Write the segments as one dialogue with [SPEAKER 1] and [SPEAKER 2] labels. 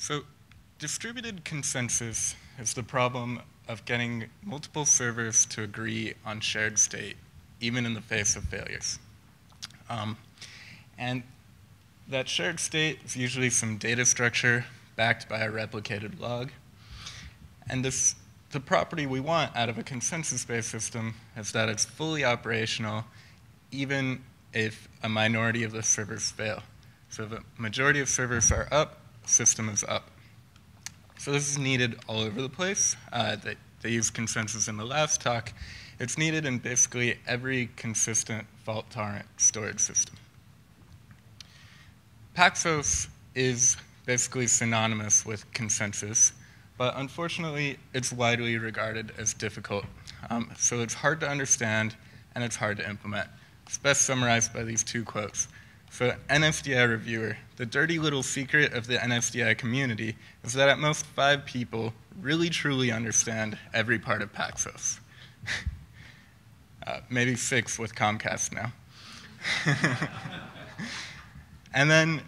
[SPEAKER 1] So distributed consensus is the problem of getting multiple servers to agree on shared state, even in the face of failures. And that shared state is usually some data structure backed by a replicated log. And the property we want out of a consensus-based system is that it's fully operational, even if a minority of the servers fail. So if a majority of servers are up, the system is up. So this is needed all over the place. They used consensus in the last talk. It's needed in basically every consistent fault-tolerant storage system. Paxos is basically synonymous with consensus, but unfortunately, it's widely regarded as difficult. So it's hard to understand, and it's hard to implement. It's best summarized by these two quotes. So NFDI reviewer, the dirty little secret of the NFDI community is that at most 5 people really truly understand every part of Paxos. Maybe 6 with Comcast now. And then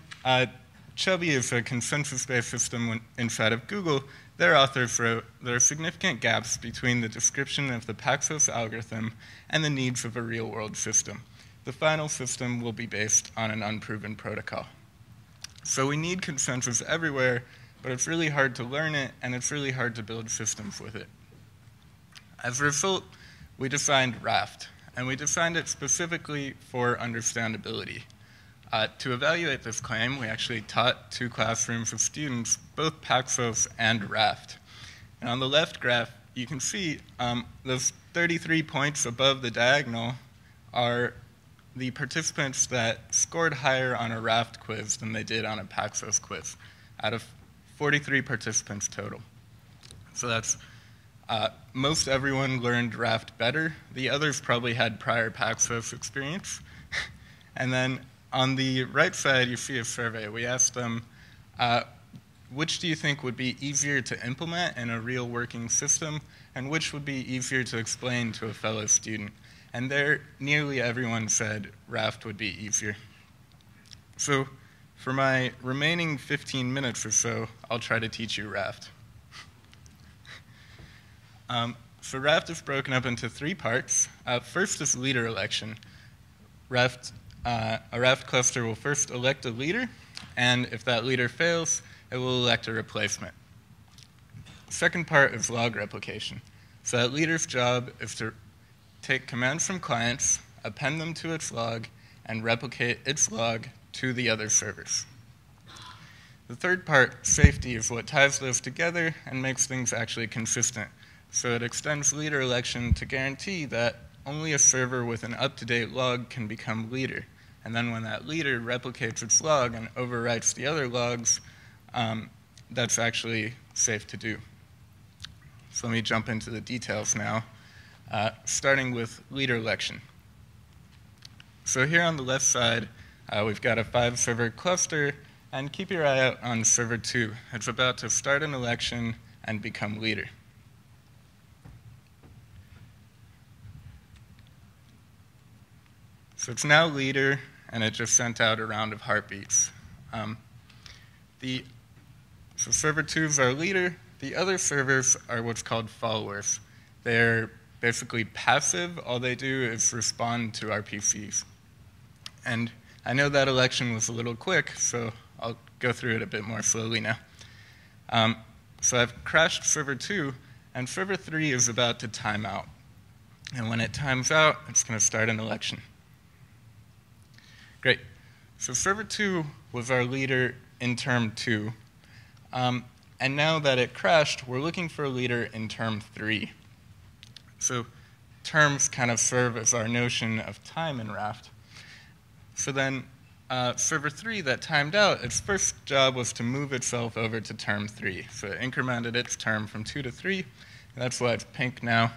[SPEAKER 1] Chubby is a consensus-based system inside of Google. Their authors wrote, there are significant gaps between the description of the Paxos algorithm and the needs of a real-world system. The final system will be based on an unproven protocol. So we need consensus everywhere, but it's really hard to learn it, and it's really hard to build systems with it. As a result, we designed Raft, and we designed it specifically for understandability. To evaluate this claim, we actually taught 2 classrooms of students both Paxos and Raft. And on the left graph, you can see those 33 points above the diagonal are the participants that scored higher on a Raft quiz than they did on a Paxos quiz, out of 43 participants total. So that's most everyone learned Raft better. The others probably had prior Paxos experience. And then on the right side, you see a survey. We asked them, which do you think would be easier to implement in a real working system, and which would be easier to explain to a fellow student? And there, nearly everyone said Raft would be easier. So for my remaining 15 minutes or so, I'll try to teach you Raft. So Raft is broken up into 3 parts. First is leader election. A Raft cluster will first elect a leader, and if that leader fails, it will elect a replacement. The second part is log replication. So that leader's job is to take commands from clients, append them to its log, and replicate its log to the other servers. The third part, safety, is what ties those together and makes things actually consistent. So it extends leader election to guarantee that only a server with an up-to-date log can become leader. And then when that leader replicates its log and overwrites the other logs, that's actually safe to do. So let me jump into the details now, starting with leader election. So here on the left side, we've got a 5-server cluster, and keep your eye out on server 2. It's about to start an election and become leader. So it's now leader, and it just sent out a round of heartbeats. So server 2 is our leader. The other servers are what's called followers. They're basically passive. All they do is respond to RPCs. And I know that election was a little quick, so I'll go through it a bit more slowly now. So I've crashed server 2, and server 3 is about to time out. And when it times out, it's going to start an election. Great. So server 2 was our leader in term 2. And now that it crashed, we're looking for a leader in term 3. So terms kind of serve as our notion of time in Raft. So then server 3 that timed out, its first job was to move itself over to term 3. So it incremented its term from 2 to 3. And that's why it's pink now.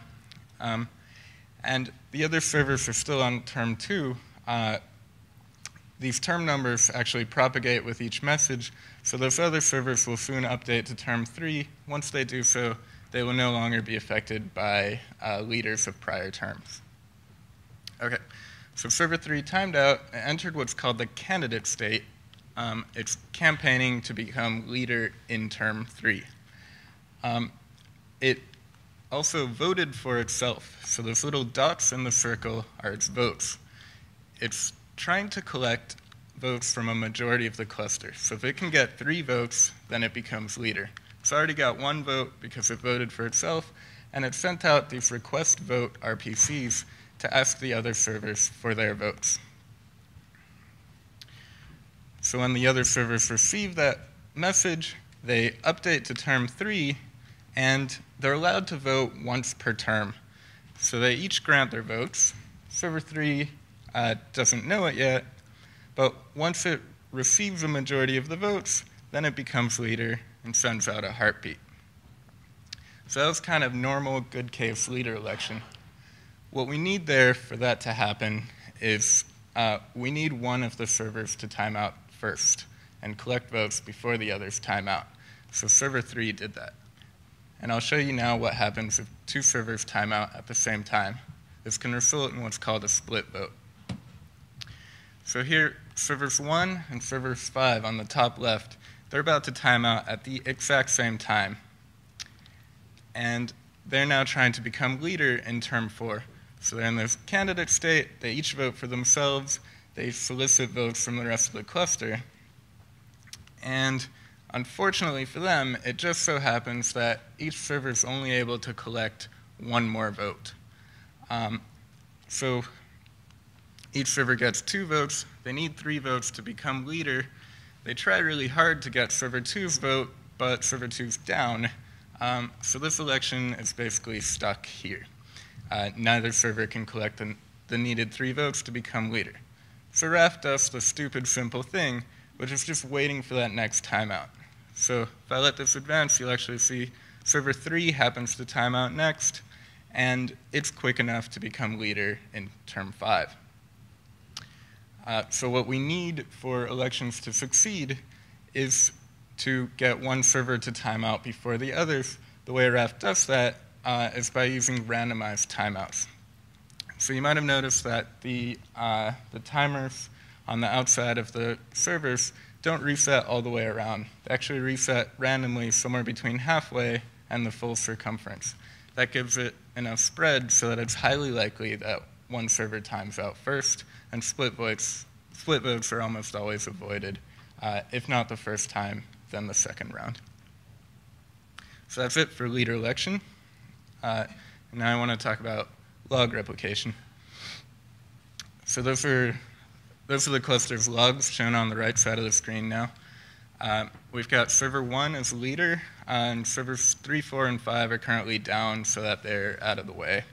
[SPEAKER 1] And the other servers are still on term 2. These term numbers actually propagate with each message, so those other servers will soon update to term 3. Once they do so, they will no longer be affected by leaders of prior terms. Okay, so server 3 timed out, it entered what's called the candidate state, it's campaigning to become leader in term 3. It also voted for itself. So those little dots in the circle are its votes. It's trying to collect votes from a majority of the cluster. So if it can get 3 votes, then it becomes leader. It's already got 1 vote because it voted for itself, and it sent out these request vote RPCs to ask the other servers for their votes. So when the other servers receive that message, they update to term 3, and they're allowed to vote once per term. So they each grant their votes. Server 3 doesn't know it yet, but once it receives a majority of the votes, then it becomes leader and sends out a heartbeat. So that was kind of normal, good case leader election. What we need there for that to happen is we need one of the servers to time out first and collect votes before the others time out. So server 3 did that. And I'll show you now what happens if 2 servers time out at the same time. This can result in what's called a split vote. So here, servers 1 and servers 5 on the top left, they're about to time out at the exact same time. And they're now trying to become leader in term 4. So they're in this candidate state, they each vote for themselves, they solicit votes from the rest of the cluster. And unfortunately for them, it just so happens that each server is only able to collect 1 more vote. So each server gets 2 votes. They need 3 votes to become leader. They try really hard to get server 2's vote, but server 2's down. So this election is basically stuck here. Neither server can collect the needed 3 votes to become leader. So RAF does the stupid, simple thing, which is just waiting for that next timeout. So if I let this advance, you'll actually see server 3 happens to time out next, and it's quick enough to become leader in term 5. So what we need for elections to succeed is to get one server to time out before the others. The way RAF does that is by using randomized timeouts. So you might have noticed that the timers on the outside of the servers don't reset all the way around. They actually reset randomly somewhere between halfway and the full circumference. That gives it enough spread so that it's highly likely that one server times out first, and split votes are almost always avoided. If not the first time, then the second round. So that's it for leader election. Now I want to talk about log replication. So those are the cluster's logs shown on the right side of the screen now. We've got server 1 as leader, and servers 3, 4, and 5 are currently down so that they're out of the way.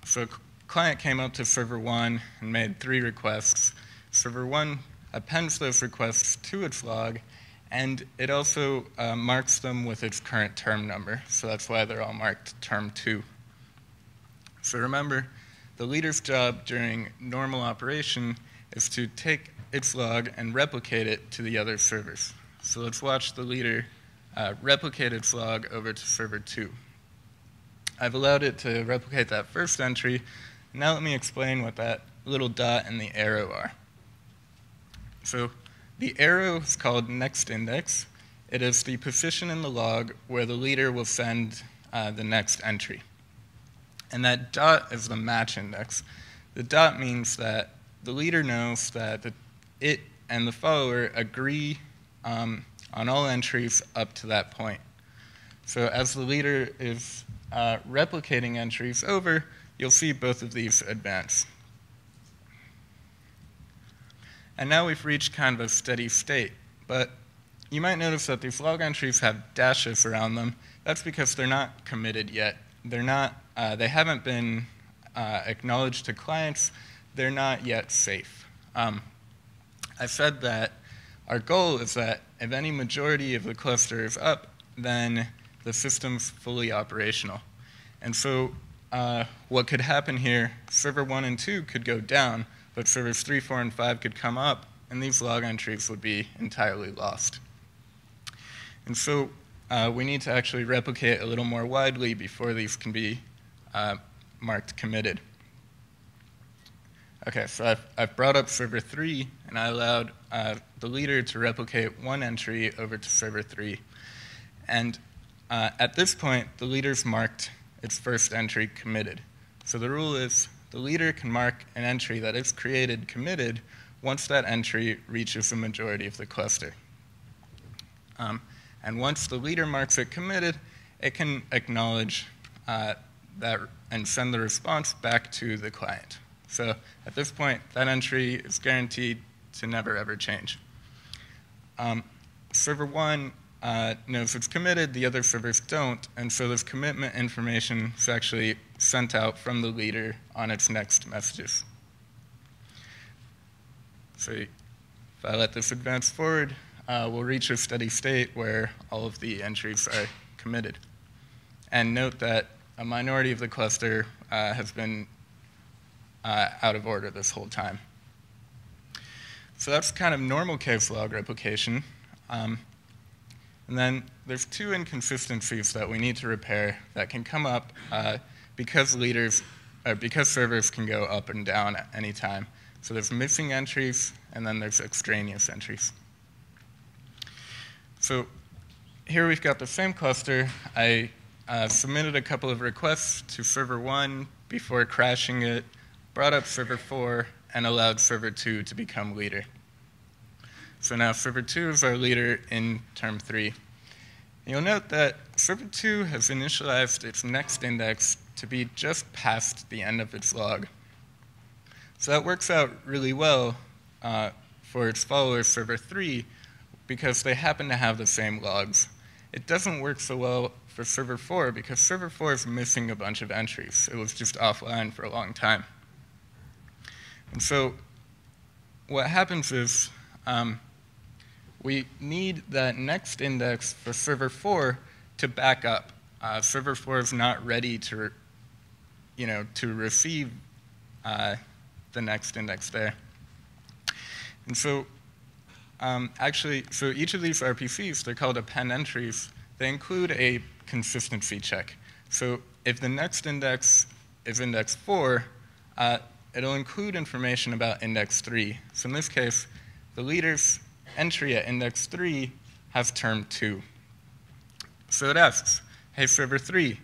[SPEAKER 1] So a client came up to server 1 and made 3 requests. Server 1 appends those requests to its log, and it also marks them with its current term number. So that's why they're all marked term 2. So remember, the leader's job during normal operation is to take its log and replicate it to the other servers. So let's watch the leader replicate its log over to server 2. I've allowed it to replicate that first entry. Now let me explain what that little dot and the arrow are. So the arrow is called next index. It is the position in the log where the leader will send the next entry. And that dot is the match index. The dot means that the leader knows that it and the follower agree on all entries up to that point. So as the leader is replicating entries over, you'll see both of these advance. And now we've reached kind of a steady state, but you might notice that these log entries have dashes around them. That's because they're not committed yet. They haven't been acknowledged to clients. They're not yet safe. I said that our goal is that if any majority of the cluster is up, then the system's fully operational. And so what could happen here, server 1 and 2 could go down, but servers 3, 4, and 5 could come up, and these log entries would be entirely lost. And so we need to actually replicate a little more widely before these can be marked committed. Okay, so I've brought up server 3, and I allowed the leader to replicate one entry over to server 3. And at this point, the leader's marked its first entry committed. So the rule is the leader can mark an entry that is created committed once that entry reaches the majority of the cluster. And once the leader marks it committed, it can acknowledge that and send the response back to the client. So at this point, that entry is guaranteed to never ever change. Server 1 knows it's committed, the other servers don't, and so this commitment information is actually sent out from the leader on its next messages. So if I let this advance forward, we'll reach a steady state where all of the entries are committed. And note that a minority of the cluster has been out of order this whole time. So that's kind of normal case log replication. And then there's two inconsistencies that we need to repair that can come up because servers can go up and down at any time. So there's missing entries, and then there's extraneous entries. So here we've got the same cluster. I submitted a couple of requests to server 1 before crashing it, brought up server 4, and allowed server 2 to become leader. So now server 2 is our leader in term 3. You'll note that server 2 has initialized its next index to be just past the end of its log. So that works out really well for its follower, server 3, because they happen to have the same logs. It doesn't work so well for server 4 because server 4 is missing a bunch of entries. It was just offline for a long time. And so what happens is we need that next index for server 4 to back up. Server 4 is not ready to, to receive the next index there. And so so each of these RPCs, they're called append entries, they include a consistency check. So if the next index is index 4, it'll include information about index 3. So in this case, the leader's entry at index 3 has term 2. So it asks, hey, server 3,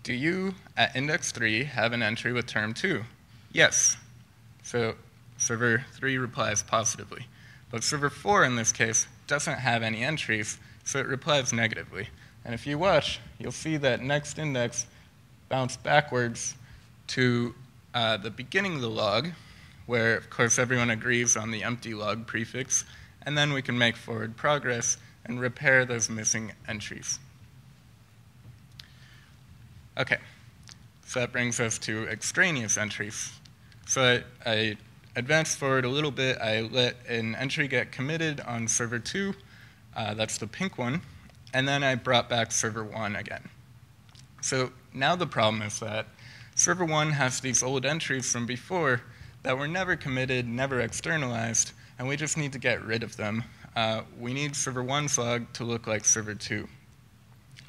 [SPEAKER 1] do you, at index 3, have an entry with term 2? Yes. So server 3 replies positively. But server 4, in this case, doesn't have any entries, so it replies negatively. And if you watch, you'll see that next index bounced backwards to the beginning of the log, where, of course, everyone agrees on the empty log prefix, and then we can make forward progress and repair those missing entries. Okay, so that brings us to extraneous entries. So I advanced forward a little bit. I let an entry get committed on server 2, that's the pink one, and then I brought back server 1 again. So now the problem is that server 1 has these old entries from before that were never committed, never externalized, and we just need to get rid of them. We need server 1's log to look like server 2.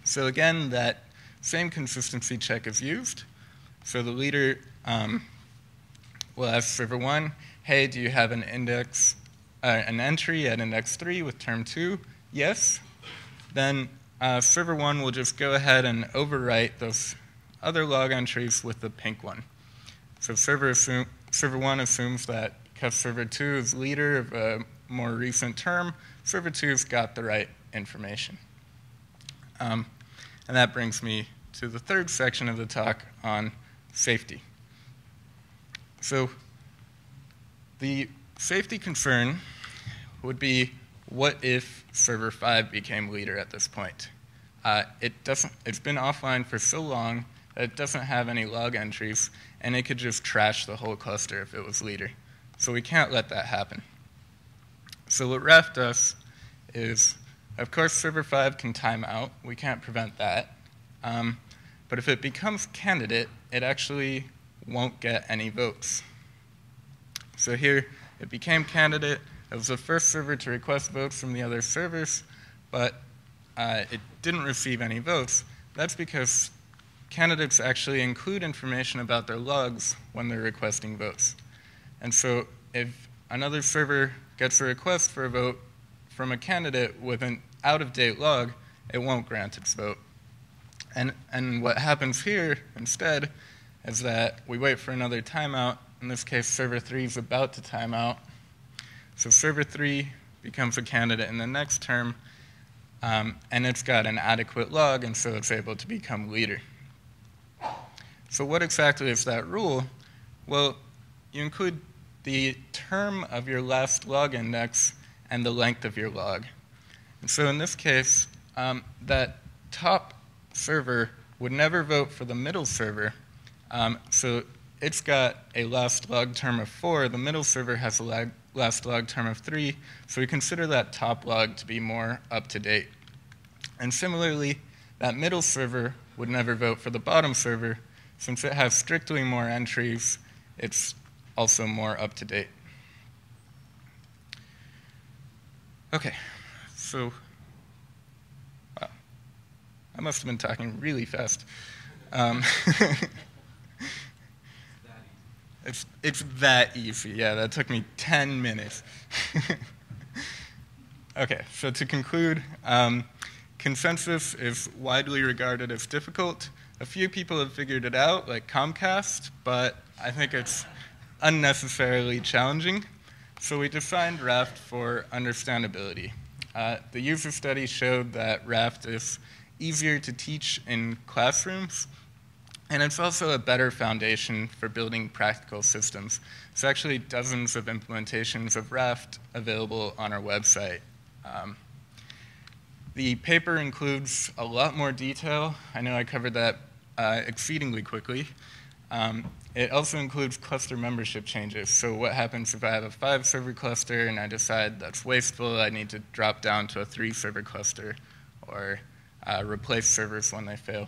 [SPEAKER 1] So again, that same consistency check is used. So the leader will ask server 1, hey, do you have an index, an entry at index 3 with term 2? Yes. Then server 1 will just go ahead and overwrite those other log entries with the pink one. So server 1 assumes that because server 2 is leader of a more recent term, server 2's got the right information. And that brings me to the third section of the talk on safety. So the safety concern would be, what if server 5 became leader at this point? It's been offline for so long that it doesn't have any log entries, and it could just trash the whole cluster if it was leader. So we can't let that happen. So what RAF does is, of course, server 5 can time out. We can't prevent that. But if it becomes candidate, it actually won't get any votes. So here, it became candidate. It was the first server to request votes from the other servers, but it didn't receive any votes. That's because candidates actually include information about their logs when they're requesting votes. And so if another server gets a request for a vote from a candidate with an out-of-date log, it won't grant its vote. And what happens here instead is that we wait for another timeout. In this case, server 3 is about to time out. So server 3 becomes a candidate in the next term, and it's got an adequate log, and so it's able to become leader. So what exactly is that rule? Well, you include the term of your last log index and the length of your log. And so in this case, that top server would never vote for the middle server. So it's got a last log term of 4. The middle server has a last log term of 3. So we consider that top log to be more up to date. And similarly, that middle server would never vote for the bottom server. Since it has strictly more entries, it's also more up to date. Okay, so wow, I must have been talking really fast. It's that easy. Yeah, that took me 10 minutes. Okay, so to conclude, consensus is widely regarded as difficult. A few people have figured it out, like Comcast, but I think it's unnecessarily challenging. So we defined Raft for understandability. The user study showed that Raft is easier to teach in classrooms, and it's also a better foundation for building practical systems. There's actually dozens of implementations of Raft available on our website. The paper includes a lot more detail. I know I covered that exceedingly quickly. It also includes cluster membership changes. So what happens if I have a 5-server cluster and I decide that's wasteful, I need to drop down to a 3-server cluster, or replace servers when they fail.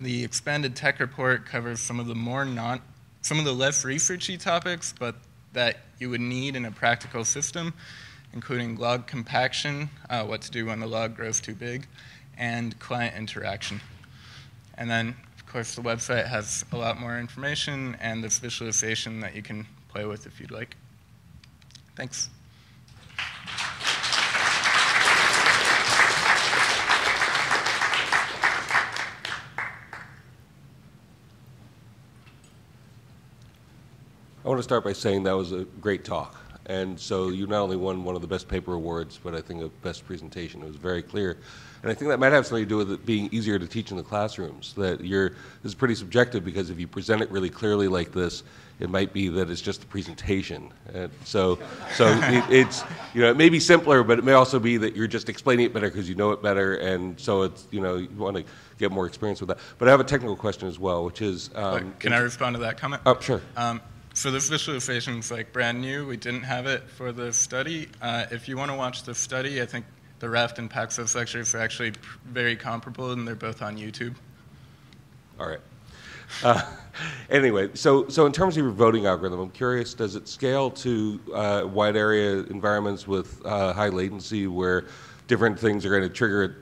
[SPEAKER 1] The expanded tech report covers some of the less researchy topics, but that you would need in a practical system, including log compaction, what to do when the log grows too big, and client interaction. And then, of course, the website has a lot more information and this visualization that you can play with if you'd like. Thanks.
[SPEAKER 2] I want to start by saying that was a great talk. And so you not only won one of the best paper awards, but I think a best presentation. It was very clear. And I think that might have something to do with it being easier to teach in the classrooms. This is pretty subjective, because if you present it really clearly like this, it might be that it's just a presentation. And so it's, it may be simpler, but it may also be that you're just explaining it better because you know it better. And so it's, you want to get more experience with that. But I have a technical question as well, which is...
[SPEAKER 1] Can I respond to that comment?
[SPEAKER 2] Oh, sure.
[SPEAKER 1] So this visualization is like brand new. We didn't have it for the study. If you want to watch the study, I think the Raft and Paxos lectures are actually very comparable, and they're both on YouTube.
[SPEAKER 2] All right. Anyway, so in terms of your voting algorithm, I'm curious, does it scale to wide area environments with high latency where different things are going to trigger,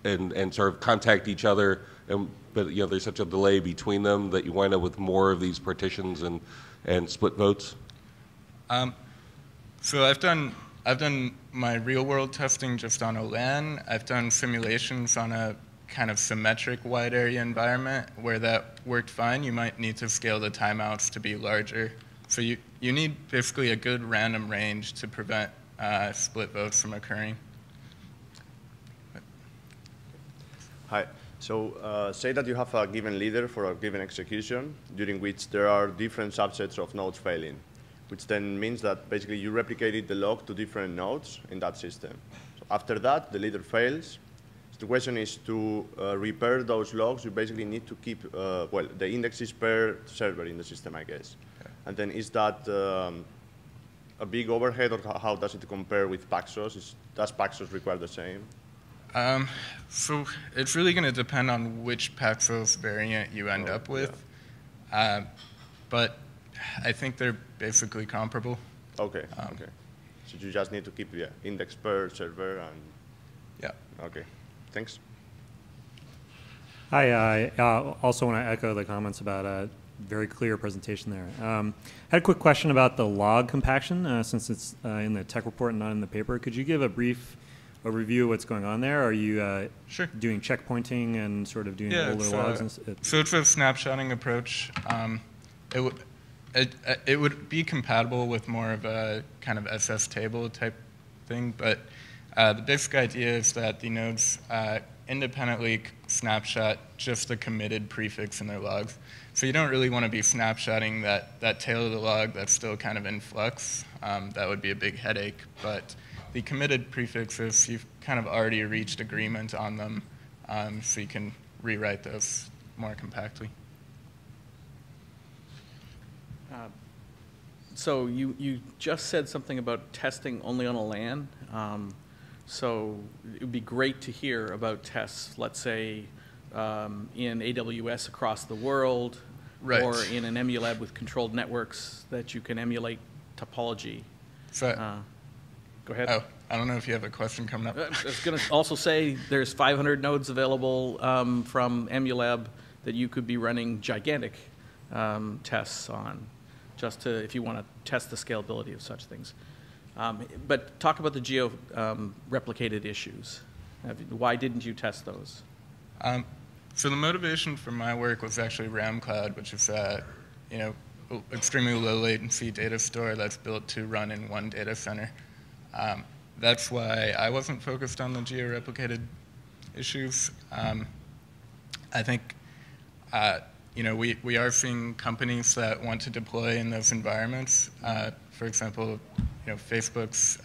[SPEAKER 2] and sort of contact each other, but there's such a delay between them that you wind up with more of these partitions and split votes?
[SPEAKER 1] So I've done my real-world testing just on a LAN. I've done simulations on a kind of symmetric wide area environment where that worked fine. You might need to scale the timeouts to be larger. So you need basically a good random range to prevent split votes from occurring.
[SPEAKER 3] Hi. So say that you have a given leader for a given execution, during which there are different subsets of nodes failing, which then means that basically you replicated the log to different nodes in that system. So after that, the leader fails. So the question is to repair those logs. You basically need to keep, the indexes per server in the system, I guess. Okay. And then is that a big overhead, or how does it compare with Paxos? Does Paxos require the same?
[SPEAKER 1] So it's really going to depend on which Paxos variant you end up with. Yeah. But I think they're basically comparable.
[SPEAKER 3] Okay. Okay. So you just need to keep index per server and...
[SPEAKER 1] Yeah.
[SPEAKER 3] Okay. Thanks.
[SPEAKER 4] Hi. I also want to echo the comments about very clear presentation there. Had a quick question about the log compaction, since it's in the tech report and not in the paper. Could you give a brief overview of what's going on there? Are you
[SPEAKER 1] Sure.
[SPEAKER 4] doing checkpointing and sort of doing older logs?
[SPEAKER 1] So it's a snapshotting approach. It would be compatible with more of a kind of SS table type thing, but the basic idea is that the nodes independently snapshot just the committed prefix in their logs. So you don't really want to be snapshotting that tail of the log that's still kind of in flux. That would be a big headache. But the committed prefixes, you've kind of already reached agreement on them, so you can rewrite those more compactly.
[SPEAKER 5] So you just said something about testing only on a LAN. So it would be great to hear about tests, let's say, in AWS across the world,
[SPEAKER 1] right,
[SPEAKER 5] or in an Emulab with controlled networks that you can emulate topology.
[SPEAKER 1] So,
[SPEAKER 5] go ahead.
[SPEAKER 1] Oh, I don't know if you have a question coming up.
[SPEAKER 5] I was going to also say there's 500 nodes available from Emulab that you could be running gigantic tests on, just to, if you want to test the scalability of such things. But talk about the geo-replicated issues. Why didn't you test those?
[SPEAKER 1] So the motivation for my work was actually RAM Cloud, which is extremely low latency data store that's built to run in one data center. That's why I wasn't focused on the geo-replicated issues. I think we are seeing companies that want to deploy in those environments. For example, Facebook's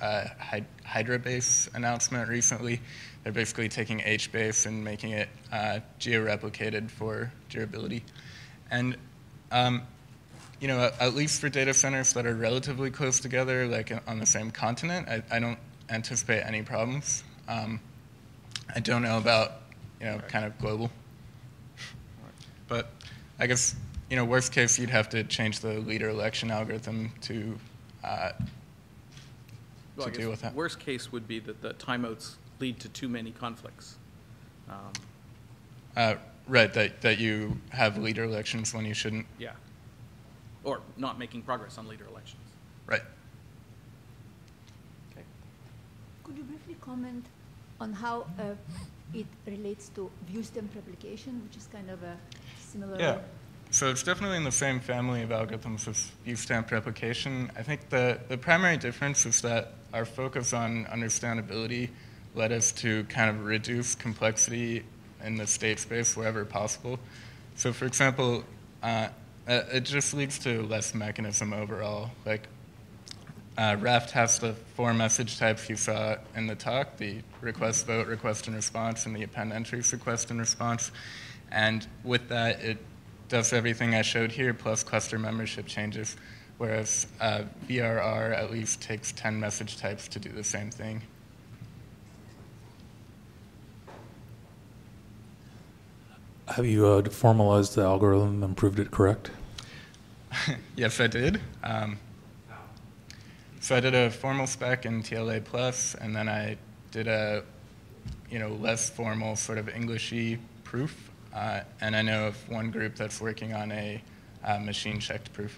[SPEAKER 1] HydraBase announcement recently. They're basically taking HBase and making it geo-replicated for durability. And at least for data centers that are relatively close together, like on the same continent, I don't anticipate any problems. I don't know about kind of global. But I guess worst case you'd have to change the leader election algorithm to deal with that.
[SPEAKER 5] Worst case would be that the timeouts lead to too many conflicts.
[SPEAKER 1] Right, that you have leader elections when you shouldn't.
[SPEAKER 5] Yeah. Or not making progress on leader elections.
[SPEAKER 1] Right.
[SPEAKER 5] Okay.
[SPEAKER 6] Could you briefly comment on how it relates to view-stamp replication, which is kind of a similar...
[SPEAKER 1] Yeah. So it's definitely in the same family of algorithms as view-stamp replication. I think the primary difference is that our focus on understandability led us to kind of reduce complexity in the state space wherever possible. So for example, it just leads to less mechanism overall. Like Raft has the 4 message types you saw in the talk, the request vote, request and response, and the append entries request and response. And with that, it does everything I showed here, plus cluster membership changes, whereas VRR at least takes 10 message types to do the same thing.
[SPEAKER 7] Have you formalized the algorithm and proved it correct?
[SPEAKER 1] Yes, I did. So I did a formal spec in TLA Plus, and then I did a less formal sort of Englishy proof. And I know of one group that's working on a machine-checked proof.